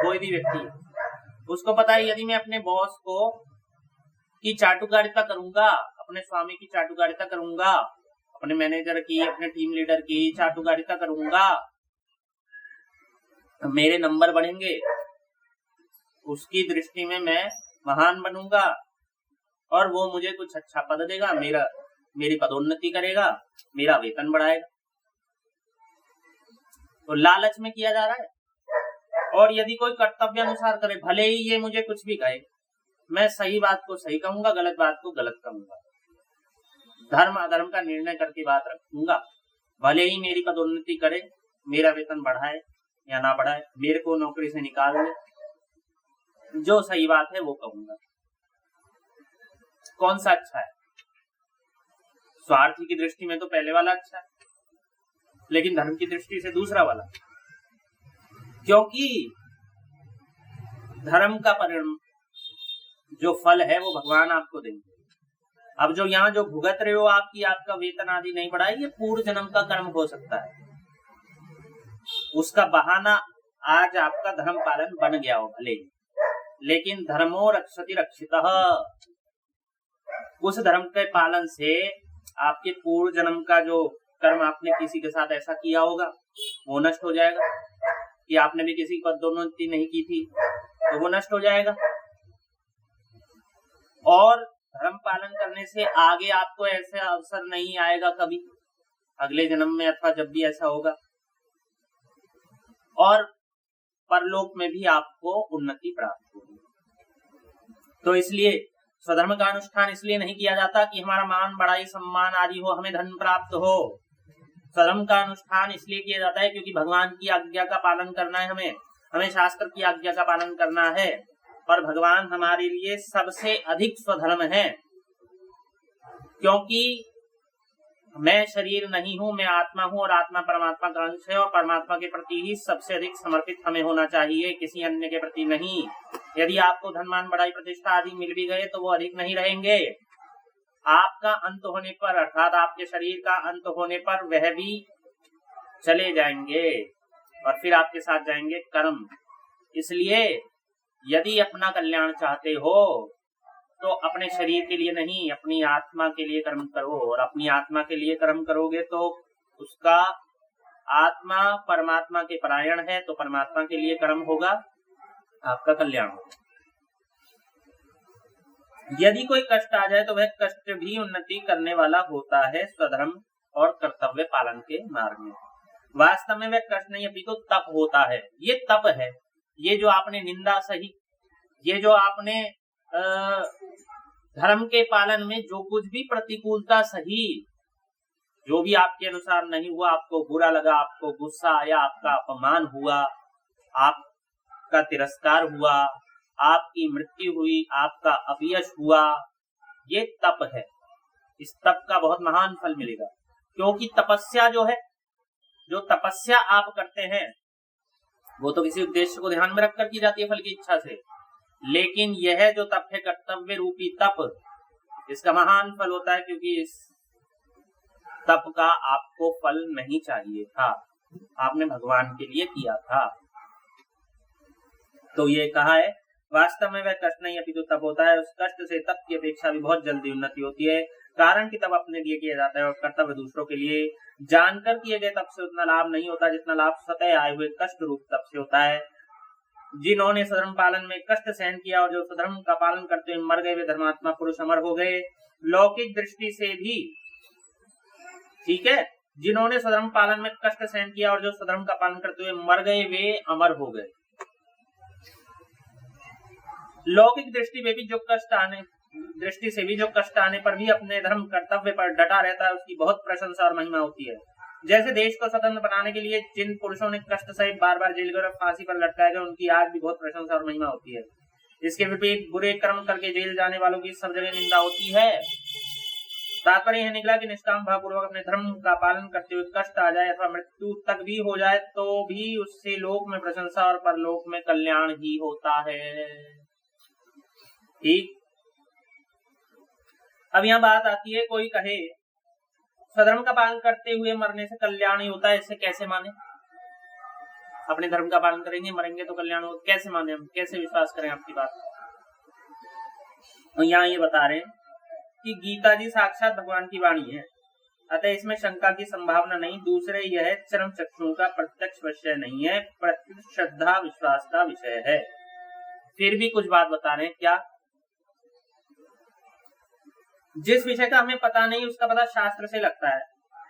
कोई भी व्यक्ति, उसको पता है यदि मैं अपने बॉस को की चाटुकारिता करूंगा, अपने स्वामी की चाटुकारिता करूंगा, अपने मैनेजर की, अपने टीम लीडर की चाटुकारिता करूंगा, मेरे नंबर बढ़ेंगे, उसकी दृष्टि में मैं महान बनूंगा और वो मुझे कुछ अच्छा पद देगा, मेरी पदोन्नति करेगा, मेरा वेतन बढ़ाएगा। तो लालच में किया जा रहा है। और यदि कोई कर्तव्य अनुसार करे, भले ही ये मुझे कुछ भी कहे, मैं सही बात को सही कहूंगा, गलत बात को गलत कहूंगा, धर्म अधर्म का निर्णय करके बात रखूंगा, भले ही मेरी पदोन्नति करे, मेरा वेतन बढ़ाए या ना बढ़ाए, मेरे को नौकरी से निकाल दे, जो सही बात है वो कहूंगा। कौन सा अच्छा है? स्वार्थी की दृष्टि में तो पहले वाला अच्छा है, लेकिन धर्म की दृष्टि से दूसरा वाला, क्योंकि धर्म का परिणाम जो फल है वो भगवान आपको देंगे। अब जो यहाँ जो भुगत रहे हो आपका वेतन आदि नहीं बढ़ा, ये पूर्व जन्म का कर्म हो सकता है, उसका बहाना आज आपका धर्म पालन बन गया हो भले, लेकिन धर्मो रक्षति रक्षितः, उस धर्म के पालन से आपके पूर्व जन्म का जो कर्म आपने किसी के साथ ऐसा किया होगा वो नष्ट हो जाएगा, कि आपने भी किसी की पदोन्नति नहीं की थी तो वो नष्ट हो जाएगा। और धर्म पालन करने से आगे आपको ऐसे अवसर नहीं आएगा कभी, अगले जन्म में अथवा जब भी ऐसा होगा, और परलोक में भी आपको उन्नति प्राप्त होगी। तो इसलिए स्वधर्म का अनुष्ठान इसलिए नहीं किया जाता कि हमारा मान बढ़ाई सम्मान आदि हो, हमें धन प्राप्त हो। स्वधर्म का अनुष्ठान इसलिए किया जाता है क्योंकि भगवान की आज्ञा का पालन करना है, हमें शास्त्र की आज्ञा का पालन करना है, पर भगवान हमारे लिए सबसे अधिक स्वधर्म है, क्योंकि मैं शरीर नहीं हूँ, मैं आत्मा हूँ और आत्मा परमात्मा का अंश है, और परमात्मा के प्रति ही सबसे अधिक समर्पित हमें होना चाहिए, किसी अन्य के प्रति नहीं। यदि आपको धन मान बढ़ाई प्रतिष्ठा आदि मिल भी गए तो वो अधिक नहीं रहेंगे, आपका अंत होने पर, अर्थात आपके शरीर का अंत होने पर वह भी चले जाएंगे और फिर आपके साथ जाएंगे कर्म। इसलिए यदि अपना कल्याण चाहते हो तो अपने शरीर के लिए नहीं, अपनी आत्मा के लिए कर्म करो, और अपनी आत्मा के लिए कर्म करोगे तो उसका, आत्मा परमात्मा के परायण है तो परमात्मा के लिए कर्म होगा, आपका कल्याण होगा। यदि कोई कष्ट आ जाए तो वह कष्ट भी उन्नति करने वाला होता है स्वधर्म और कर्तव्य पालन के मार्ग में। वास्तव में वह कष्ट नहीं अपितु तप होता है। ये तप है, ये जो आपने निंदा सही, ये जो आपने धर्म के पालन में जो कुछ भी प्रतिकूलता सही, जो भी आपके अनुसार नहीं हुआ, आपको बुरा लगा, आपको गुस्सा आया, आपका अपमान हुआ, आपका तिरस्कार हुआ, आपकी मृत्यु हुई, आपका अपयश हुआ, ये तप है। इस तप का बहुत महान फल मिलेगा, क्योंकि तपस्या जो है, जो तपस्या आप करते हैं वो तो किसी उद्देश्य को ध्यान में रखकर की जाती है फल की इच्छा से, लेकिन यह जो तप है कर्तव्य रूपी तप, इसका महान फल होता है, क्योंकि इस तप का आपको फल नहीं चाहिए था, आपने भगवान के लिए किया था। तो ये कहा है वास्तव में वह कष्ट नहीं अपितु तप होता है। उस कष्ट से तप की अपेक्षा भी बहुत जल्दी उन्नति होती है, कारण कि तप अपने लिए किया जाता है और कर्तव्य दूसरों के लिए। जानकर किए गए तप से उतना लाभ नहीं होता जितना लाभ स्वतः आए हुए कष्ट रूप तप से होता है। जिन्होंने स्वधर्म पालन में कष्ट सहन किया और जो स्वधर्म का पालन करते हुए मर गए वे धर्मात्मा पुरुष अमर हो गए। लौकिक दृष्टि से भी ठीक है, जिन्होंने स्वधर्म पालन में कष्ट सहन किया और जो स्वधर्म का पालन करते हुए मर गए वे अमर हो गए। लौकिक दृष्टि से भी जो कष्ट आने पर भी अपने धर्म कर्तव्य पर डटा रहता है, उसकी बहुत प्रशंसा और महिमा होती है। जैसे देश को स्वतंत्र बनाने के लिए जिन पुरुषों ने कष्ट सहित बार बार जेल और फांसी पर लटकाए गए, उनकी आज भी बहुत प्रशंसा और महिमा होती है। इसके विपरीत बुरे कर्म करके जेल जाने वालों की सब जगह निंदा होती है। तात्पर्य यह निकला कि निष्काम भावपूर्वक अपने धर्म का पालन करते हुए कष्ट आ जाए अथवा मृत्यु तक भी हो जाए तो भी उससे लोक में प्रशंसा और परलोक में कल्याण ही होता है। ठीक, अब यहाँ बात आती है, कोई कहे स्वधर्म का पालन करते हुए मरने से कल्याण ही होता है, इससे कैसे माने? अपने धर्म का पालन करेंगे, मरेंगे तो कल्याण होगा। कैसे माने हम, कैसे विश्वास करें आपकी बात? तो यहाँ ये बता रहे हैं कि गीता जी साक्षात भगवान की वाणी है, अतः इसमें शंका की संभावना नहीं। दूसरे यह चरम चक्षुओं का प्रत्यक्ष विषय नहीं है, प्रत्यक्ष श्रद्धा विश्वास का विषय है। फिर भी कुछ बात बता रहे हैं। क्या? जिस विषय का हमें पता नहीं उसका पता शास्त्र से लगता है।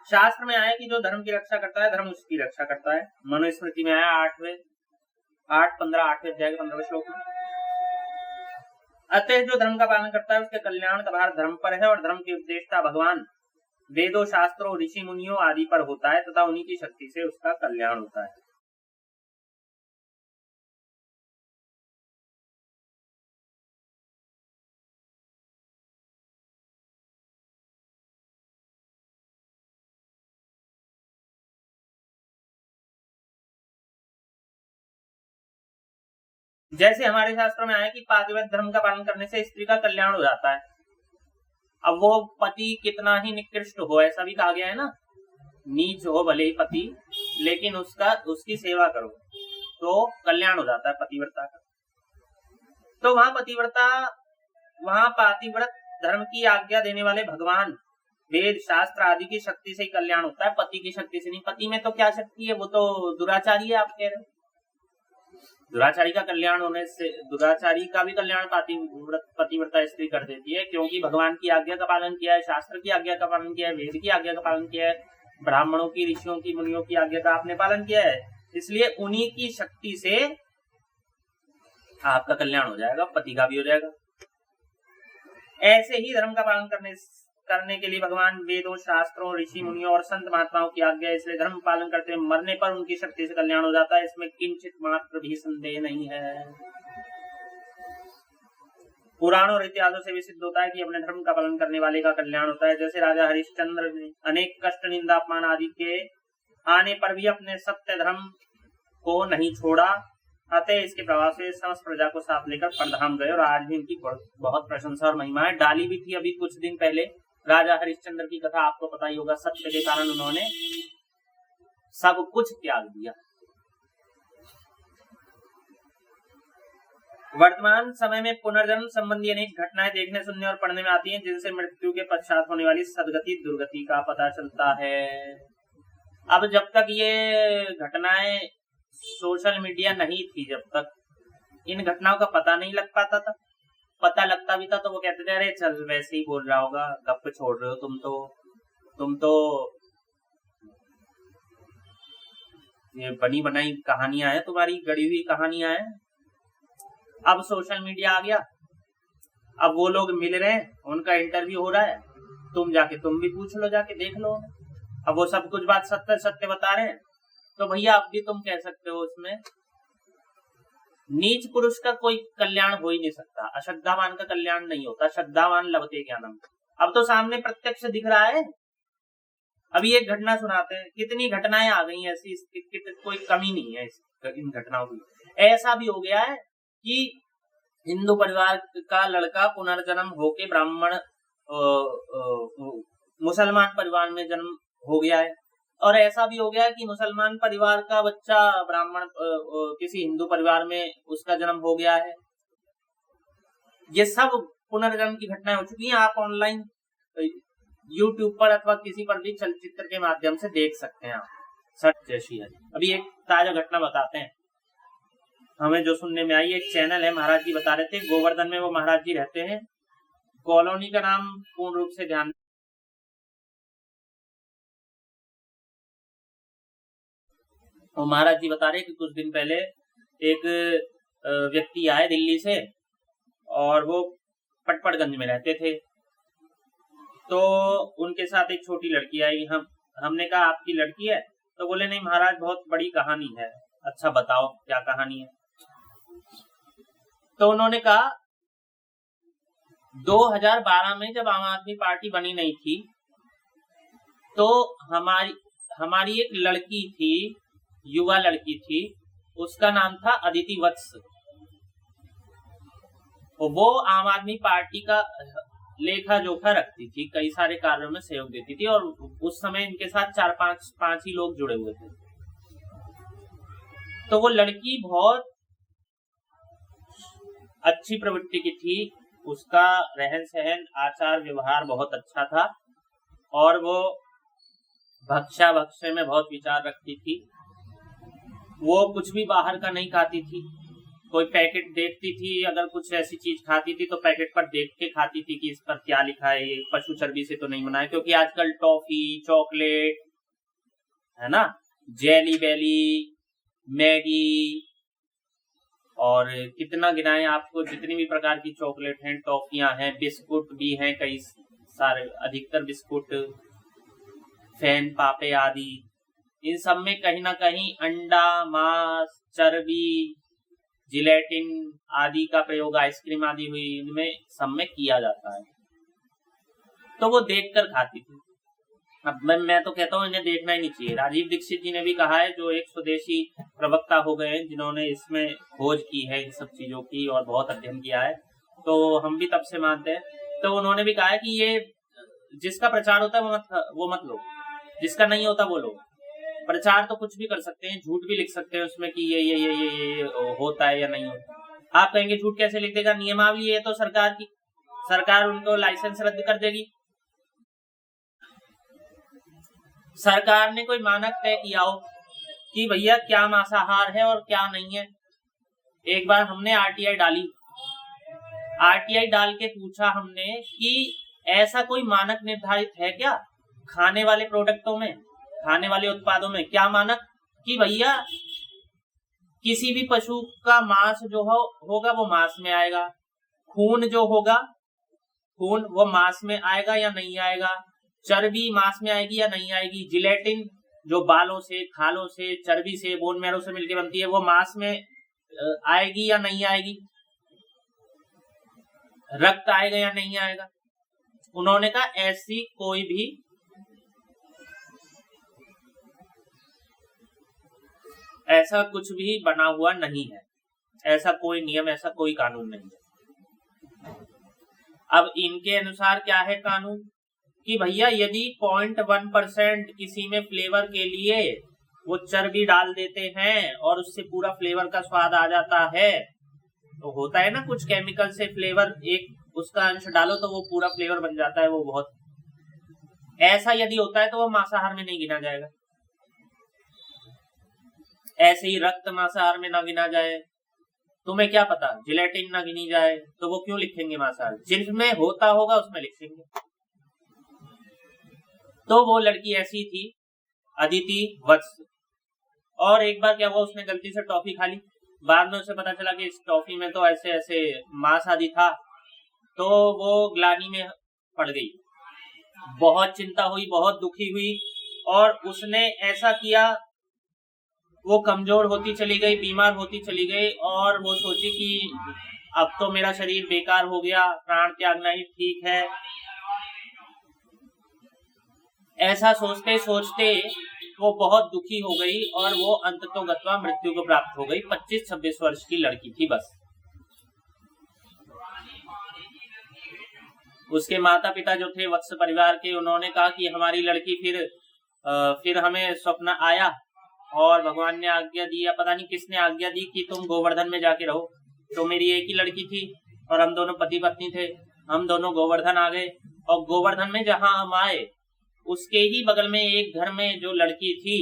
शास्त्र में आया कि जो धर्म की रक्षा करता है धर्म उसकी रक्षा करता है। मनुस्मृति में आया 8-15 अध्याय के 15वें श्लोक में। अतः जो धर्म का पालन करता है उसके कल्याण का भार धर्म पर है, और धर्म की उपदेष्टा भगवान वेदों, शास्त्रों, ऋषि मुनियों आदि पर होता है तथा उन्हीं की शक्ति से उसका कल्याण होता है। जैसे हमारे शास्त्रों में आया कि पातिव्रत्य धर्म का पालन करने से स्त्री का कल्याण हो जाता है। अब वो पति कितना ही निकृष्ट हो, ऐसा भी कहा गया है ना, नीच हो भले ही पति, लेकिन उसकी सेवा करो तो कल्याण हो जाता है पतिव्रता का। तो वहां पातिव्रत धर्म की आज्ञा देने वाले भगवान, वेद, शास्त्र आदि की शक्ति से ही कल्याण होता है, पति की शक्ति से नहीं। पति में तो क्या शक्ति है, वो तो दुराचारी है। आप कह रहे हो दुराचारी का कल्याण होने से, दुराचारी का भी कल्याण पतिव्रता स्त्री कर देती है, क्योंकि भगवान की आज्ञा का पालन किया है, शास्त्र की आज्ञा का पालन किया है, वेद की आज्ञा का पालन किया है, ब्राह्मणों की, ऋषियों की, मुनियों की आज्ञा का आपने पालन किया है। इसलिए उन्हीं की शक्ति से आपका कल्याण हो जाएगा, पति का भी हो जाएगा। ऐसे ही धर्म का पालन करने के लिए भगवान वेदों, शास्त्रों, ऋषि मुनियों और संत महात्माओं की आज्ञा, इसलिए धर्म पालन करते मरने पर उनकी शक्ति से कल्याण हो जाता है, इसमें किंचित मात्र भी संदेह नहीं है। पुराणों और इतिहासों से भी सिद्ध होता है कि अपने धर्म का पालन करने वाले का कल्याण होता है। जैसे राजा हरिश्चंद्र ने अनेक कष्ट, निंदा, अपमान आदि के आने पर भी अपने सत्य धर्म को नहीं छोड़ा, अतः इसके प्रभाव से समस्त प्रजा को साथ लेकर परधाम गए, और आज भी इनकी बहुत प्रशंसा और महिमा है। डाली भी थी अभी कुछ दिन पहले राजा हरिश्चंद्र की कथा, आपको पता ही होगा। सत्य के कारण उन्होंने सब कुछ त्याग दिया। वर्तमान समय में पुनर्जन्म संबंधी अनेक घटनाएं देखने, सुनने और पढ़ने में आती हैं, जिनसे मृत्यु के पश्चात होने वाली सदगति, दुर्गति का पता चलता है। अब जब तक ये घटनाएं सोशल मीडिया नहीं थी, जब तक इन घटनाओं का पता नहीं लग पाता था, पता लगता भी था तो वो कहते थे अरे चल वैसे ही बोल रहा होगा, गप छोड़ रहे हो तुम तो ये बनी बनाई कहानियां हैं, तुम्हारी गढ़ी हुई कहानियां हैं। अब सोशल मीडिया आ गया, अब वो लोग मिल रहे हैं, उनका इंटरव्यू हो रहा है, तुम भी पूछ लो, जाके देख लो। अब वो सब कुछ बात सत्य सत्य बता रहे हैं, तो भैया अब भी तुम कह सकते हो उसमें नीच पुरुष का कोई कल्याण हो ही नहीं सकता, अश्रद्धावान का कल्याण नहीं होता, श्रद्धावान लभते ज्ञानम। अब तो सामने प्रत्यक्ष दिख रहा है। अभी एक घटना सुनाते हैं, कितनी घटनाएं आ गई ऐसी, कोई कमी नहीं है इन घटनाओं की। ऐसा भी हो गया है कि हिंदू परिवार का लड़का पुनर्जन्म होके ब्राह्मण मुसलमान परिवार में जन्म हो गया है, और ऐसा भी हो गया है कि मुसलमान परिवार का बच्चा ब्राह्मण किसी हिंदू परिवार में उसका जन्म हो गया है। ये सब पुनर्जन्म की घटनाएं हो चुकी हैं। आप ऑनलाइन YouTube पर अथवा किसी पर भी चलचित्र के माध्यम से देख सकते हैं। आप सच जैसी है। अभी एक ताजा घटना बताते हैं, हमें जो सुनने में आई। एक चैनल है, महाराज जी बता रहे थे, गोवर्धन में वो महाराज जी रहते हैं। कॉलोनी का नाम पूर्ण रूप से ध्यान, और महाराज जी बता रहे कि कुछ दिन पहले एक व्यक्ति आए दिल्ली से, और वो पटपड़गंज में रहते थे। तो उनके साथ एक छोटी लड़की आई। हमने कहा आपकी लड़की है? तो बोले नहीं महाराज, बहुत बड़ी कहानी है। अच्छा बताओ क्या कहानी है? तो उन्होंने कहा 2012 में जब आम आदमी पार्टी बनी नहीं थी, तो हमारी एक लड़की थी, युवा लड़की थी, उसका नाम था अदिति वत्स। वो आम आदमी पार्टी का लेखा जोखा रखती थी, कई सारे कार्यों में सहयोग देती थी, और उस समय इनके साथ 4-5 ही लोग जुड़े हुए थे। तो वो लड़की बहुत अच्छी प्रवृत्ति की थी, उसका रहन सहन आचार व्यवहार बहुत अच्छा था और वो भक्षा भक्ष्य में बहुत विचार रखती थी। वो कुछ भी बाहर का नहीं खाती थी, कोई पैकेट देखती थी, अगर कुछ ऐसी चीज खाती थी तो पैकेट पर देख के खाती थी कि इस पर क्या लिखा है, ये पशु चर्बी से तो नहीं बना है। क्योंकि आजकल टॉफी, चॉकलेट है ना, जेली बेली, मैगी और कितना गिनाएं आपको, जितनी भी प्रकार की चॉकलेट हैं, टॉफियां हैं, बिस्कुट भी हैं, कई सारे, अधिकतर बिस्कुट, फैन पापे आदि, इन सब में कहीं ना कहीं अंडा, मांस, चर्बी, जिलेटिन आदि का प्रयोग, आइसक्रीम आदि हुई, इनमें सब में किया जाता है। तो वो देखकर खाती थी। अब मैं तो कहता हूँ इन्हें देखना ही नहीं चाहिए। राजीव दीक्षित जी ने भी कहा है, जो एक स्वदेशी प्रवक्ता हो गए हैं जिन्होंने इसमें खोज की है इन सब चीजों की और बहुत अध्ययन किया है, तो हम भी तब से मानते हैं। तो उन्होंने भी कहा है कि ये जिसका प्रचार होता है वो मत लो, जिसका नहीं होता वो लो। प्रचार तो कुछ भी कर सकते हैं, झूठ भी लिख सकते हैं उसमें कि ये होता है या नहीं होता। आप कहेंगे झूठ कैसे लिख देगा, नियमावली है तो सरकार की, सरकार उनको लाइसेंस रद्द कर देगी। सरकार ने कोई मानक तय किया हो कि भैया क्या मांसाहार है और क्या नहीं है। एक बार हमने आरटीआई डाली, आरटीआई डाल के पूछा हमने कि ऐसा कोई मानक निर्धारित है क्या खाने वाले प्रोडक्टों में, खाने वाले उत्पादों में, क्या मानक कि भैया किसी भी पशु का मांस जो होगा वो मांस में आएगा, खून जो होगा खून वो मांस में आएगा या नहीं आएगा, चर्बी मांस में आएगी या नहीं आएगी, जिलेटिन जो बालों से, खालों से, चर्बी से, बोन मैरो से मिलकर बनती है वो मांस में आएगी या नहीं आएगी, रक्त आएगा या नहीं आएगा। उन्होंने कहा ऐसी कोई भी ऐसा कुछ भी बना हुआ नहीं है, ऐसा कोई नियम, ऐसा कोई कानून नहीं है। अब इनके अनुसार क्या है कानून कि भैया यदि 0.1% किसी में फ्लेवर के लिए वो चर्बी डाल देते हैं और उससे पूरा फ्लेवर का स्वाद आ जाता है, तो होता है ना कुछ केमिकल से फ्लेवर, एक उसका अंश डालो तो वो पूरा फ्लेवर बन जाता है, वो बहुत, ऐसा यदि होता है तो वो मांसाहार में नहीं गिना जाएगा। ऐसे ही रक्त मांसाहार में ना गिना जाए, तुम्हें क्या पता जिलेटिन ना गिनी जाए, तो वो क्यों लिखेंगे मांसाहार, जिसमें होता होगा उसमें लिखेंगे। तो वो लड़की ऐसी थी, अदिति वत्स। और एक बार क्या हुआ, उसने गलती से टॉफी खा ली, बाद में उसे पता चला कि इस टॉफी में तो ऐसे ऐसे मांस आदि था, तो वो ग्लानि में पड़ गई, बहुत चिंता हुई, बहुत दुखी हुई और उसने ऐसा किया, वो कमजोर होती चली गई, बीमार होती चली गई और वो सोची कि अब तो मेरा शरीर बेकार हो गया, प्राण त्यागना ही ठीक है। ऐसा सोचते सोचते वो बहुत दुखी हो गई और वो अंततोगत्वा मृत्यु को प्राप्त हो गई। 25-26 वर्ष की लड़की थी बस। उसके माता पिता जो थे वत्स परिवार के, उन्होंने कहा कि हमारी लड़की फिर हमें स्वप्न आया और भगवान ने आज्ञा दी, या पता नहीं किसने आज्ञा दी कि तुम गोवर्धन में जाके रहो। तो मेरी एक ही लड़की थी और हम दोनों पति पत्नी थे, हम दोनों गोवर्धन आ गए और गोवर्धन में जहां हम आए उसके ही बगल में एक घर में जो लड़की थी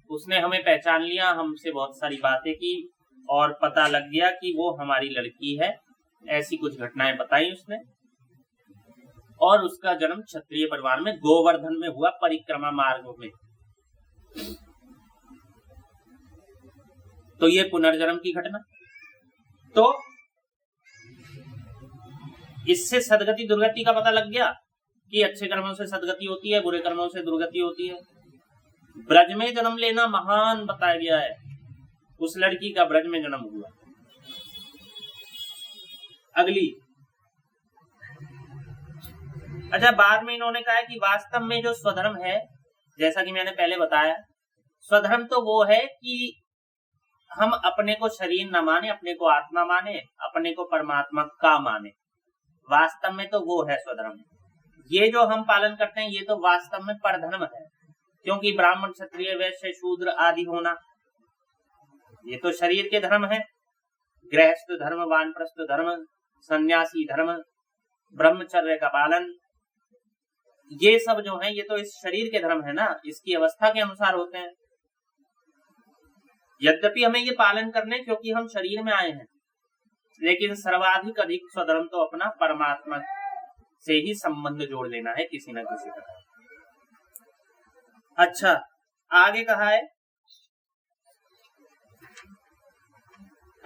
उसने हमें पहचान लिया, हमसे बहुत सारी बातें की और पता लग गया कि वो हमारी लड़की है। ऐसी कुछ घटनाएं बताई उसने और उसका जन्म क्षत्रिय परिवार में गोवर्धन में हुआ, परिक्रमा मार्ग में। तो ये पुनर्जन्म की घटना। तो इससे सदगति दुर्गति का पता लग गया कि अच्छे कर्मों से सदगति होती है, बुरे कर्मों से दुर्गति होती है। ब्रज में जन्म लेना महान बताया गया है, उस लड़की का ब्रज में जन्म हुआ। अगली, अच्छा, बाद में इन्होंने कहा कि वास्तव में जो स्वधर्म है, जैसा कि मैंने पहले बताया, स्वधर्म तो वो है कि हम अपने को शरीर न माने, अपने को आत्मा माने, अपने को परमात्मा का माने। वास्तव में तो वो है स्वधर्म। ये जो हम पालन करते हैं ये तो वास्तव में परधर्म है, क्योंकि ब्राह्मण, क्षत्रिय, वैश्य, शूद्र आदि होना, ये तो शरीर के धर्म है, गृहस्थ धर्म, वानप्रस्थ धर्म, सन्यासी धर्म, ब्रह्मचर्य का पालन, ये सब जो है ये तो इस शरीर के धर्म है ना, इसकी अवस्था के अनुसार होते हैं। यद्यपि हमें ये पालन करने क्योंकि हम शरीर में आए हैं, लेकिन सर्वाधिक अधिक स्वधर्म तो अपना परमात्मा से ही संबंध जोड़ लेना है किसी न किसी तरह। अच्छा, आगे कहा है,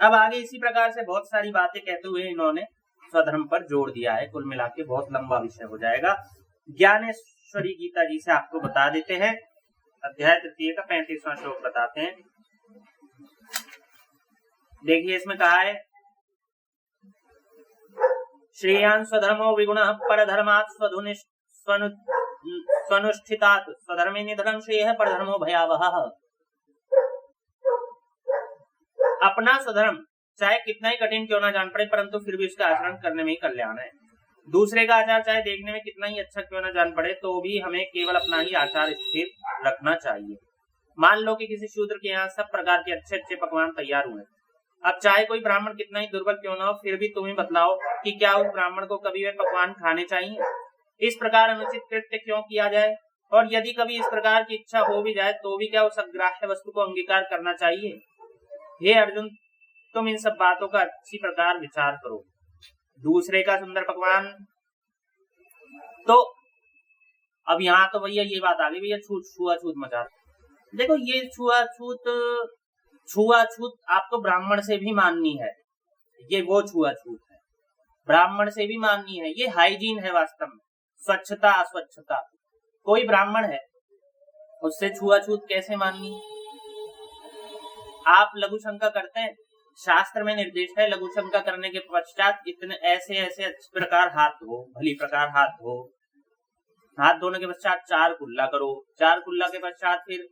अब आगे इसी प्रकार से बहुत सारी बातें कहते हुए इन्होंने स्वधर्म पर जोड़ दिया है। कुल मिला के बहुत लंबा विषय हो जाएगा। ज्ञानेश्वरी गीता जी से आपको बता देते हैं, अध्याय 3 का 35वां श्लोक बताते हैं। देखिए इसमें कहा है, श्रेयान् स्वधर्मो विगुणः परधर्मात् स्वनुष्ठितात् स्वधर्मे निधनं श्रेयः परधर्मो भयावहः। अपना स्वधर्म चाहे कितना ही कठिन क्यों ना जान पड़े, परंतु फिर भी उसका आचरण करने में ही कल्याण है। दूसरे का आचार चाहे देखने में कितना ही अच्छा क्यों ना जान पड़े, तो भी हमें केवल अपना ही आचार स्थिर रखना चाहिए। मान लो कि किसी शूद्र के यहाँ सब प्रकार के अच्छे अच्छे पकवान तैयार हुए, अब चाहे कोई ब्राह्मण कितना ही दुर्बल क्यों ना हो, फिर भी तुम्हें बतलाओ कि क्या उस ब्राह्मण को कभी वे पकवान खाने चाहिए? इस प्रकार अनुचित कृत्य क्यों किया जाए? और यदि कभी इस प्रकार की इच्छा हो भी जाए तो भी क्या उस अग्राह्य वस्तु को अंगीकार करना चाहिए? हे अर्जुन, तुम इन सब बातों का अच्छी प्रकार विचार करो। दूसरे का सुंदर पकवान, तो अब यहाँ तो भैया ये बात आ गई, भैया छूआछूत मचा। देखो ये छुआछूत आपको ब्राह्मण से भी माननी है, ये वो छुआछूत है, ब्राह्मण से भी माननी है। ये हाइजीन है वास्तव में, स्वच्छता अस्वच्छता। कोई ब्राह्मण है उससे छुआछूत कैसे माननी? आप लघु शंका करते हैं, शास्त्र में निर्देश है लघु शंका करने के पश्चात इतने ऐसे ऐसे अच्छे प्रकार हाथ धो, भली प्रकार हाथ धो। हाथ धोने के पश्चात 4 कुल्ला करो, 4 कुल्ला के पश्चात फिर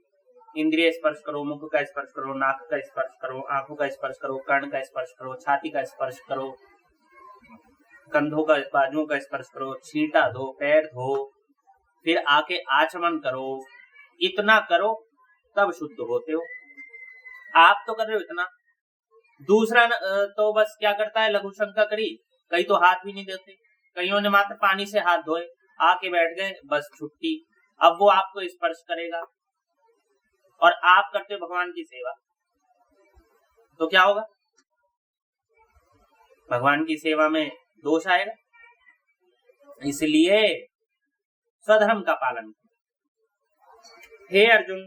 इंद्रिय स्पर्श करो, मुख का स्पर्श करो, नाक का स्पर्श करो, आंखों का स्पर्श करो, कर्ण का स्पर्श करो, छाती का स्पर्श करो, कंधों का, बाजुओं का स्पर्श करो, छींटा धो, पैर धो, फिर आके आचमन करो। इतना करो तब शुद्ध होते हो। आप तो कर रहे हो इतना, दूसरा तो बस क्या करता है, लघु शंका करी, कई तो हाथ भी नहीं देते, कईयों ने मात्र पानी से हाथ धोए, आके बैठ गए, बस छुट्टी। अब वो आपको स्पर्श करेगा और आप करते हो भगवान की सेवा, तो क्या होगा? भगवान की सेवा में दोष आएगा। इसलिए स्वधर्म का पालन। हे अर्जुन,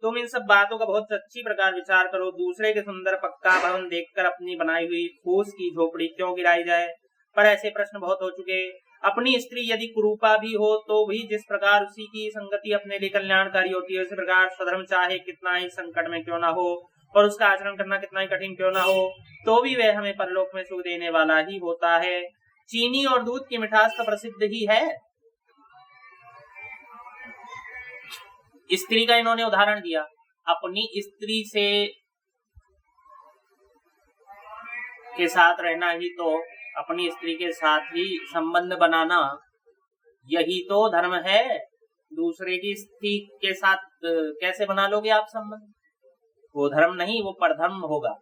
तुम इन सब बातों का बहुत अच्छी प्रकार विचार करो। दूसरे के सुंदर पक्का भवन देखकर अपनी बनाई हुई फूस की झोपड़ी क्यों गिराई जाए? पर ऐसे प्रश्न बहुत हो चुके। अपनी स्त्री यदि कुरूपा भी हो तो भी जिस प्रकार उसी की संगति अपने लिए कल्याणकारी होती है, उसी प्रकार स्वधर्म चाहे कितना ही संकट में क्यों ना हो और उसका आचरण करना कितना ही कठिन क्यों ना हो, तो भी वह हमें परलोक में सुख देने वाला ही होता है। चीनी और दूध की मिठास तो प्रसिद्ध ही है। स्त्री का इन्होंने उदाहरण दिया, अपनी स्त्री से के साथ रहना ही तो, अपनी स्त्री के साथ ही संबंध बनाना यही तो धर्म है। दूसरे की स्त्री के साथ कैसे बना लोगे आप संबंध? वो धर्म नहीं, वो परधर्म होगा,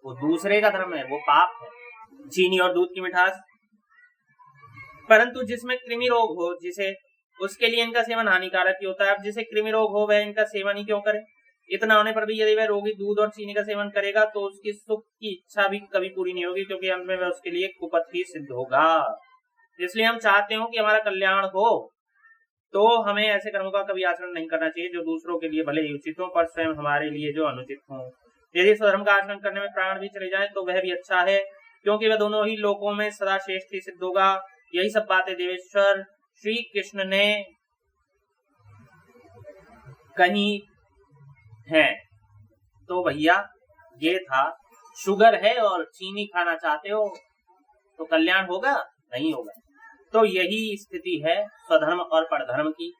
वो दूसरे का धर्म है, वो पाप है। चीनी और दूध की मिठास, परंतु जिसमें कृमि रोग हो, जिसे, उसके लिए इनका सेवन हानिकारक ही होता है। अब जिसे कृमि रोग हो वह इनका सेवन ही क्यों करे? इतना होने पर भी यदि वह रोगी दूध और चीनी का सेवन करेगा तो उसकी सुख की इच्छा भी कभी पूरी नहीं होगी, क्योंकि अंत में वह उसके लिए कुपथ ही सिद्ध होगा। इसलिए हम चाहते हो कि हमारा कल्याण हो, तो हमें ऐसे कर्मों का कभी आचरण नहीं करना चाहिए जो दूसरों के लिए भले ही उचित हो, पर स्वयं हमारे लिए जो अनुचित हो। यदि स्वधर्म का आचरण करने में प्राण भी चले जाए तो वह भी अच्छा है, क्योंकि वह दोनों ही लोकों में सदा श्रेष्ठ ही सिद्ध होगा। यही सब बातें देवेश्वर श्री कृष्ण ने कहीं है। तो भैया ये था, शुगर है और चीनी खाना चाहते हो तो कल्याण होगा? नहीं होगा। तो यही स्थिति है स्वधर्म और परधर्म की।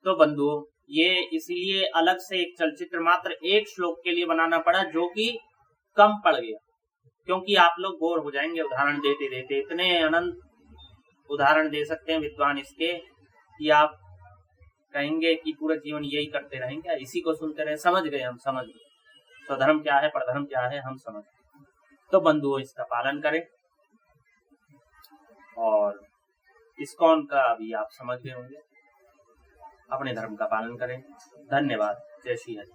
तो बंधुओं, ये इसलिए अलग से एक चलचित्र मात्र एक श्लोक के लिए बनाना पड़ा, जो कि कम पड़ गया, क्योंकि आप लोग बोर हो जाएंगे उदाहरण देते देते। इतने अनंत उदाहरण दे सकते हैं विद्वान इसके कि आप कहेंगे कि पूरा जीवन यही करते रहेंगे, इसी को सुनते रहे। समझ गए, हम समझ गए। स्वधर्म क्या है, परधर्म क्या है, हम समझ। तो बंधुओं इसका पालन करें, और इस्कॉन का भी आप समझ गए होंगे, अपने धर्म का पालन करें। धन्यवाद। जय श्री हरि।